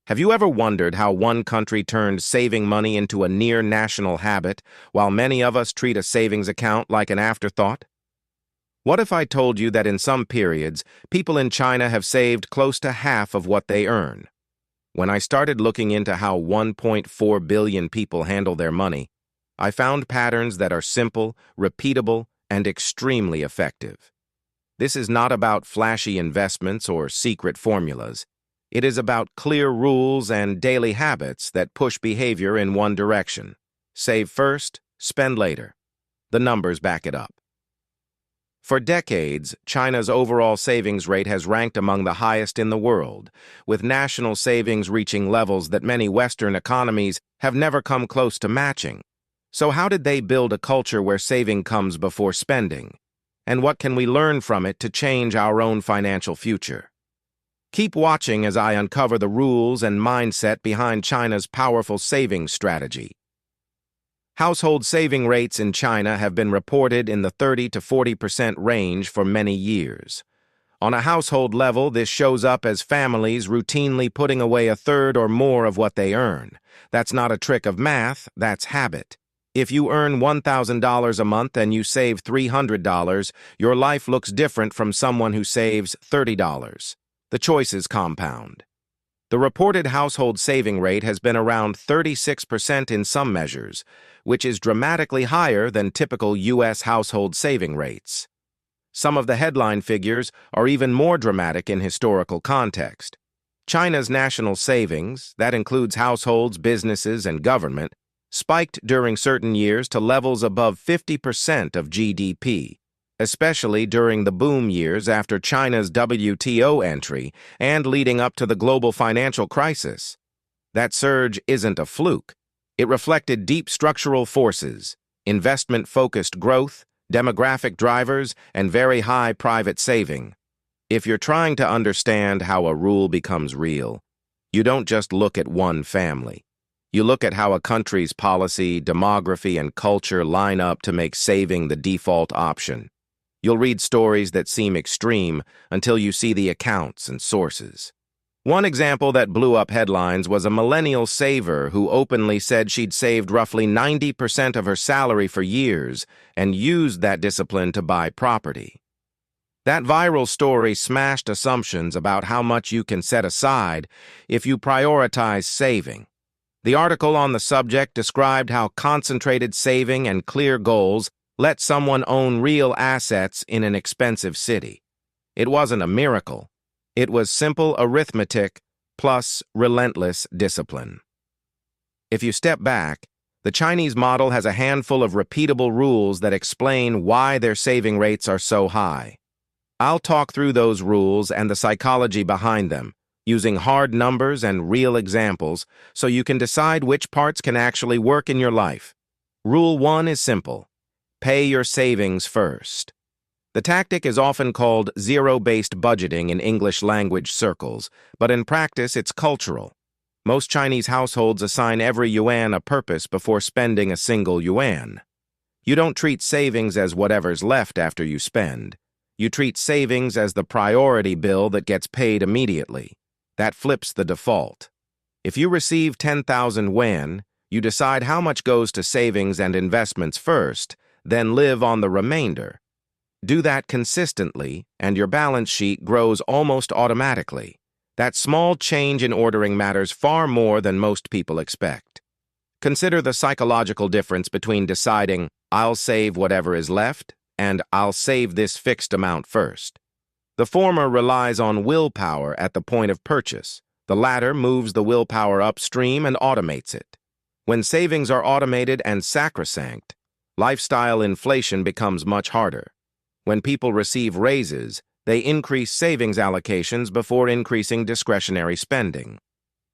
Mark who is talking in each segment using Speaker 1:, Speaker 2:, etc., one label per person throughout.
Speaker 1: Have you ever wondered how one country turned saving money into a near-national habit, while many of us treat a savings account like an afterthought? What if I told you that in some periods, people in China have saved close to half of what they earn? When I started looking into how 1.4 billion people handle their money, I found patterns that are simple, repeatable, and extremely effective. This is not about flashy investments or secret formulas. It is about clear rules and daily habits that push behavior in one direction. Save first, spend later. The numbers back it up. For decades, China's overall savings rate has ranked among the highest in the world, with national savings reaching levels that many Western economies have never come close to matching. So how did they build a culture where saving comes before spending? And what can we learn from it to change our own financial future? Keep watching as I uncover the rules and mindset behind China's powerful savings strategy. Household saving rates in China have been reported in the 30 to 40% range for many years. On a household level, this shows up as families routinely putting away a third or more of what they earn. That's not a trick of math, that's habit. If you earn $1,000 a month and you save $300, your life looks different from someone who saves $30. The choices compound. The reported household saving rate has been around 36% in some measures, which is dramatically higher than typical U.S. household saving rates. Some of the headline figures are even more dramatic in historical context. China's national savings, that includes households, businesses, and government, spiked during certain years to levels above 50% of GDP. Especially during the boom years after China's WTO entry and leading up to the global financial crisis. That surge isn't a fluke. It reflected deep structural forces, investment-focused growth, demographic drivers, and very high private saving. If you're trying to understand how a rule becomes real, you don't just look at one family. You look at how a country's policy, demography, and culture line up to make saving the default option. You'll read stories that seem extreme until you see the accounts and sources. One example that blew up headlines was a millennial saver who openly said she'd saved roughly 90% of her salary for years and used that discipline to buy property. That viral story smashed assumptions about how much you can set aside if you prioritize saving. The article on the subject described how concentrated saving and clear goals let someone own real assets in an expensive city. It wasn't a miracle. It was simple arithmetic plus relentless discipline. If you step back, the Chinese model has a handful of repeatable rules that explain why their saving rates are so high. I'll talk through those rules and the psychology behind them, using hard numbers and real examples so you can decide which parts can actually work in your life. Rule 1 is simple. Pay your savings first. The tactic is often called zero-based budgeting in English-language circles, but in practice it's cultural. Most Chinese households assign every yuan a purpose before spending a single yuan. You don't treat savings as whatever's left after you spend. You treat savings as the priority bill that gets paid immediately. That flips the default. If you receive 10,000 yuan, you decide how much goes to savings and investments first, then live on the remainder. Do that consistently, and your balance sheet grows almost automatically. That small change in ordering matters far more than most people expect. Consider the psychological difference between deciding, I'll save whatever is left, and I'll save this fixed amount first. The former relies on willpower at the point of purchase. The latter moves the willpower upstream and automates it. When savings are automated and sacrosanct, lifestyle inflation becomes much harder. When people receive raises, they increase savings allocations before increasing discretionary spending.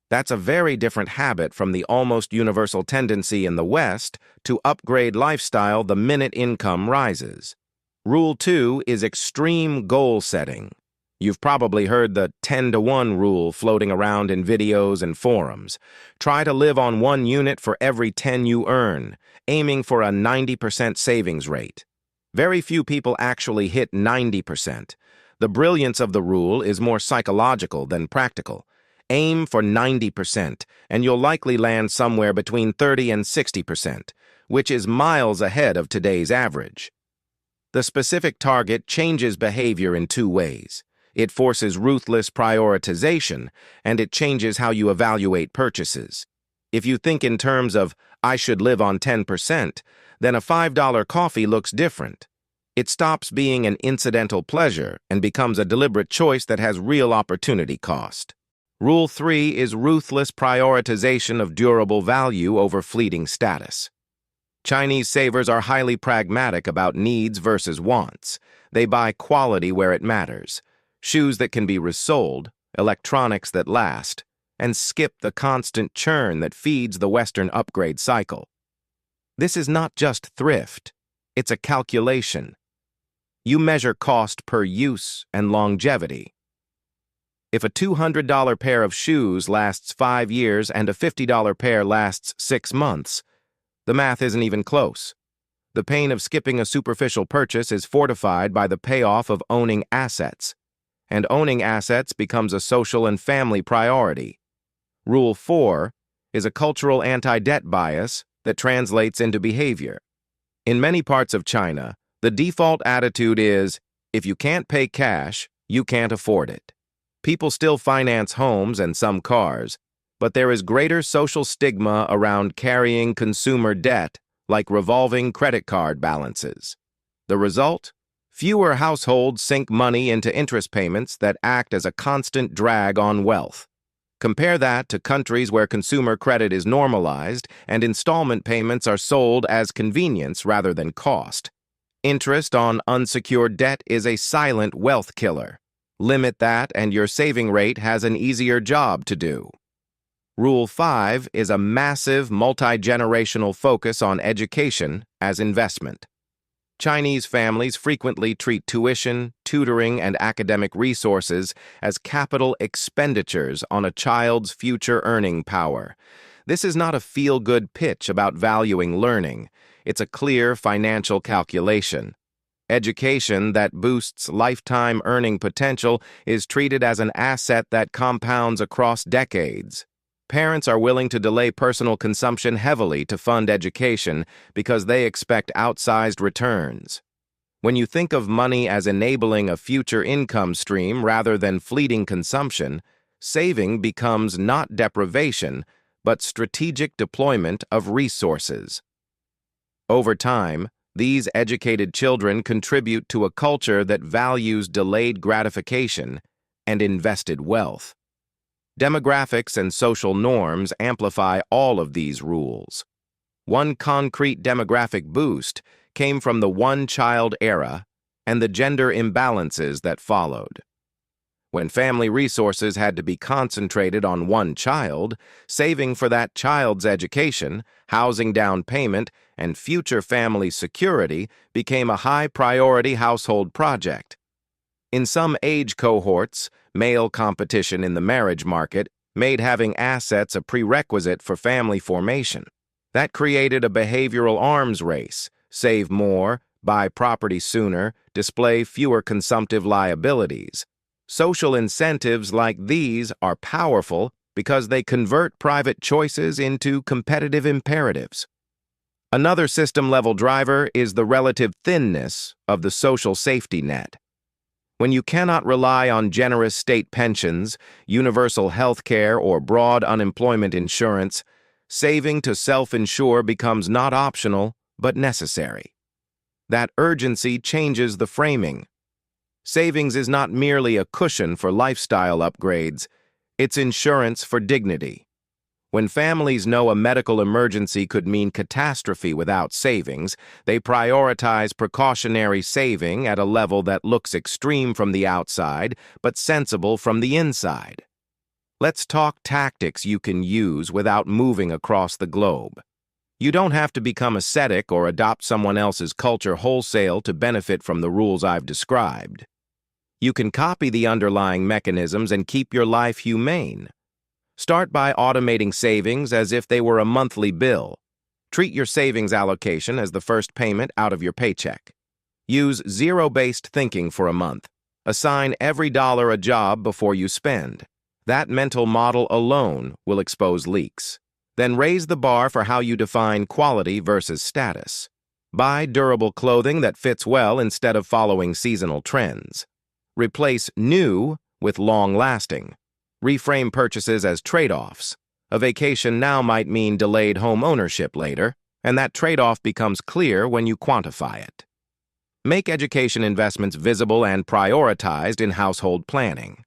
Speaker 1: That's a very different habit from the almost universal tendency in the West to upgrade lifestyle the minute income rises. Rule 2 is extreme goal setting. You've probably heard the 10-to-1 rule floating around in videos and forums. Try to live on 1 unit for every 10 you earn, aiming for a 90% savings rate. Very few people actually hit 90%. The brilliance of the rule is more psychological than practical. Aim for 90%, and you'll likely land somewhere between 30 and 60%, which is miles ahead of today's average. The specific target changes behavior in two ways. It forces ruthless prioritization, and it changes how you evaluate purchases. If you think in terms of, I should live on 10%, then a $5 coffee looks different. It stops being an incidental pleasure and becomes a deliberate choice that has real opportunity cost. Rule 3 is ruthless prioritization of durable value over fleeting status. Chinese savers are highly pragmatic about needs versus wants. They buy quality where it matters, shoes that can be resold, electronics that last, and skip the constant churn that feeds the Western upgrade cycle. This is not just thrift, it's a calculation. You measure cost per use and longevity. If a $200 pair of shoes lasts 5 years and a $50 pair lasts 6 months, the math isn't even close. The pain of skipping a superficial purchase is fortified by the payoff of owning assets, and owning assets becomes a social and family priority. Rule 4 is a cultural anti-debt bias that translates into behavior. In many parts of China, the default attitude is, if you can't pay cash, you can't afford it. People still finance homes and some cars, but there is greater social stigma around carrying consumer debt, like revolving credit card balances. The result? Fewer households sink money into interest payments that act as a constant drag on wealth. Compare that to countries where consumer credit is normalized and installment payments are sold as convenience rather than cost. Interest on unsecured debt is a silent wealth killer. Limit that and your saving rate has an easier job to do. Rule 5 is a massive multi-generational focus on education as investment. Chinese families frequently treat tuition, tutoring, and academic resources as capital expenditures on a child's future earning power. This is not a feel-good pitch about valuing learning. It's a clear financial calculation. Education that boosts lifetime earning potential is treated as an asset that compounds across decades. Parents are willing to delay personal consumption heavily to fund education because they expect outsized returns. When you think of money as enabling a future income stream rather than fleeting consumption, saving becomes not deprivation, but strategic deployment of resources. Over time, these educated children contribute to a culture that values delayed gratification and invested wealth. Demographics and social norms amplify all of these rules. One concrete demographic boost came from the one-child era and the gender imbalances that followed. When family resources had to be concentrated on one child, saving for that child's education, housing down payment, and future family security became a high-priority household project. In some age cohorts, male competition in the marriage market made having assets a prerequisite for family formation. That created a behavioral arms race: save more, buy property sooner, display fewer consumptive liabilities. Social incentives like these are powerful because they convert private choices into competitive imperatives. Another system-level driver is the relative thinness of the social safety net. When you cannot rely on generous state pensions, universal health care, or broad unemployment insurance, saving to self-insure becomes not optional, but necessary. That urgency changes the framing. Savings is not merely a cushion for lifestyle upgrades, it's insurance for dignity. When families know a medical emergency could mean catastrophe without savings, they prioritize precautionary saving at a level that looks extreme from the outside, but sensible from the inside. Let's talk tactics you can use without moving across the globe. You don't have to become ascetic or adopt someone else's culture wholesale to benefit from the rules I've described. You can copy the underlying mechanisms and keep your life humane. Start by automating savings as if they were a monthly bill. Treat your savings allocation as the first payment out of your paycheck. Use zero-based thinking for a month. Assign every dollar a job before you spend. That mental model alone will expose leaks. Then raise the bar for how you define quality versus status. Buy durable clothing that fits well instead of following seasonal trends. Replace new with long-lasting. Reframe purchases as trade-offs. A vacation now might mean delayed home ownership later, and that trade-off becomes clear when you quantify it. Make education investments visible and prioritized in household planning.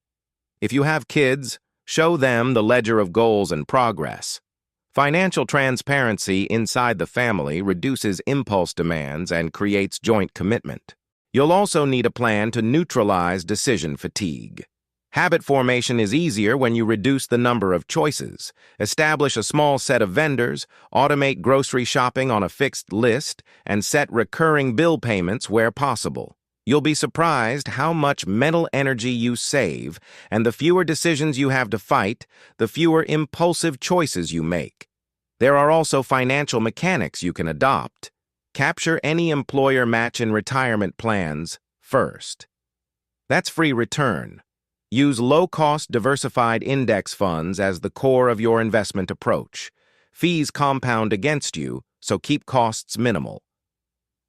Speaker 1: If you have kids, show them the ledger of goals and progress. Financial transparency inside the family reduces impulse demands and creates joint commitment. You'll also need a plan to neutralize decision fatigue. Habit formation is easier when you reduce the number of choices, establish a small set of vendors, automate grocery shopping on a fixed list, and set recurring bill payments where possible. You'll be surprised how much mental energy you save, and the fewer decisions you have to fight, the fewer impulsive choices you make. There are also financial mechanics you can adopt. Capture any employer match in retirement plans first. That's free return. Use low-cost diversified index funds as the core of your investment approach. Fees compound against you, so keep costs minimal.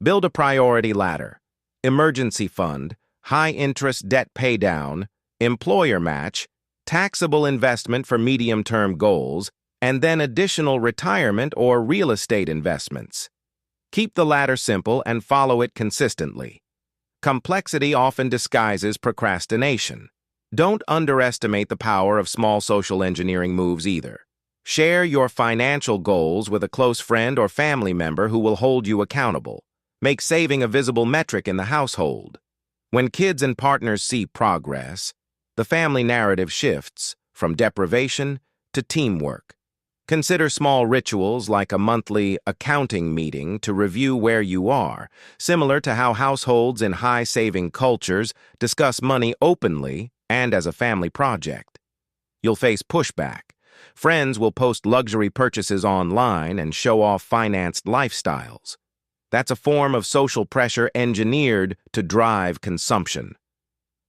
Speaker 1: Build a priority ladder. Emergency fund, high-interest debt paydown, employer match, taxable investment for medium-term goals, and then additional retirement or real estate investments. Keep the ladder simple and follow it consistently. Complexity often disguises procrastination. Don't underestimate the power of small social engineering moves either. Share your financial goals with a close friend or family member who will hold you accountable. Make saving a visible metric in the household. When kids and partners see progress, the family narrative shifts from deprivation to teamwork. Consider small rituals like a monthly accounting meeting to review where you are, similar to how households in high-saving cultures discuss money openly and as a family project. You'll face pushback. Friends will post luxury purchases online and show off financed lifestyles. That's a form of social pressure engineered to drive consumption.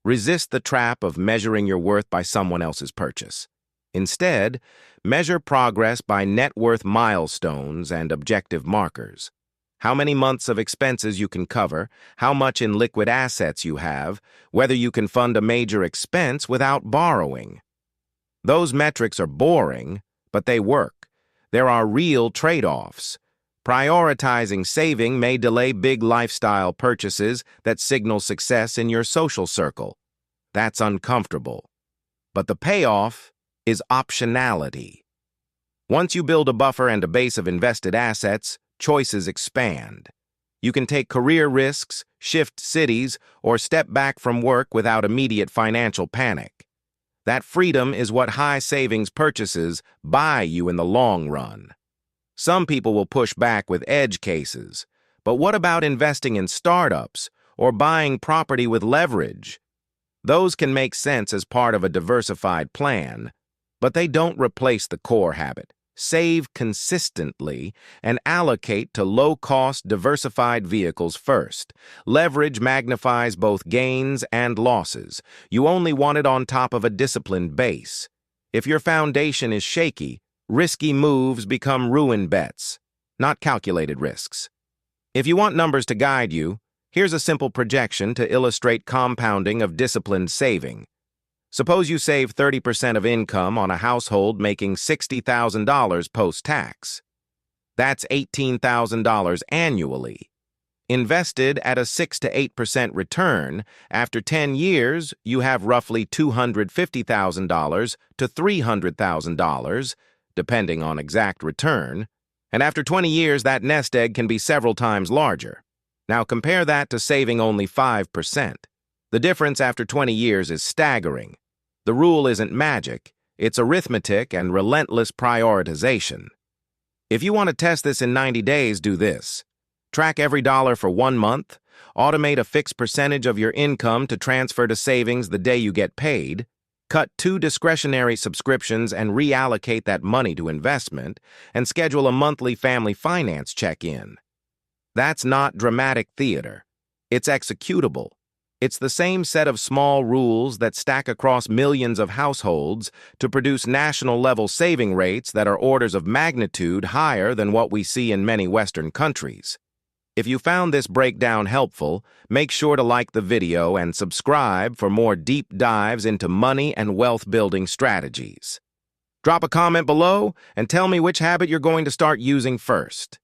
Speaker 1: Resist the trap of measuring your worth by someone else's purchase. Instead, measure progress by net worth milestones and objective markers. How many months of expenses you can cover, how much in liquid assets you have, whether you can fund a major expense without borrowing. Those metrics are boring, but they work. There are real trade-offs. Prioritizing saving may delay big lifestyle purchases that signal success in your social circle. That's uncomfortable. But the payoff is optionality. Once you build a buffer and a base of invested assets, choices expand. You can take career risks, shift cities, or step back from work without immediate financial panic. That freedom is what high savings purchases buy you in the long run. Some people will push back with edge cases, but what about investing in startups or buying property with leverage? Those can make sense as part of a diversified plan, but they don't replace the core habit. Save consistently and allocate to low-cost, diversified vehicles first. Leverage magnifies both gains and losses. You only want it on top of a disciplined base. If your foundation is shaky, risky moves become ruin bets, not calculated risks. If you want numbers to guide you, here's a simple projection to illustrate compounding of disciplined saving. Suppose you save 30% of income on a household making $60,000 post-tax. That's $18,000 annually. Invested at a 6 to 8% return, after 10 years, you have roughly $250,000 to $300,000, depending on exact return, and after 20 years, that nest egg can be several times larger. Now compare that to saving only 5%. The difference after 20 years is staggering. The rule isn't magic, it's arithmetic and relentless prioritization. If you want to test this in 90 days, do this. Track every dollar for 1 month, automate a fixed percentage of your income to transfer to savings the day you get paid, cut 2 discretionary subscriptions and reallocate that money to investment, and schedule a monthly family finance check-in. That's not dramatic theater. It's executable. It's the same set of small rules that stack across millions of households to produce national-level saving rates that are orders of magnitude higher than what we see in many Western countries. If you found this breakdown helpful, make sure to like the video and subscribe for more deep dives into money and wealth-building strategies. Drop a comment below and tell me which habit you're going to start using first.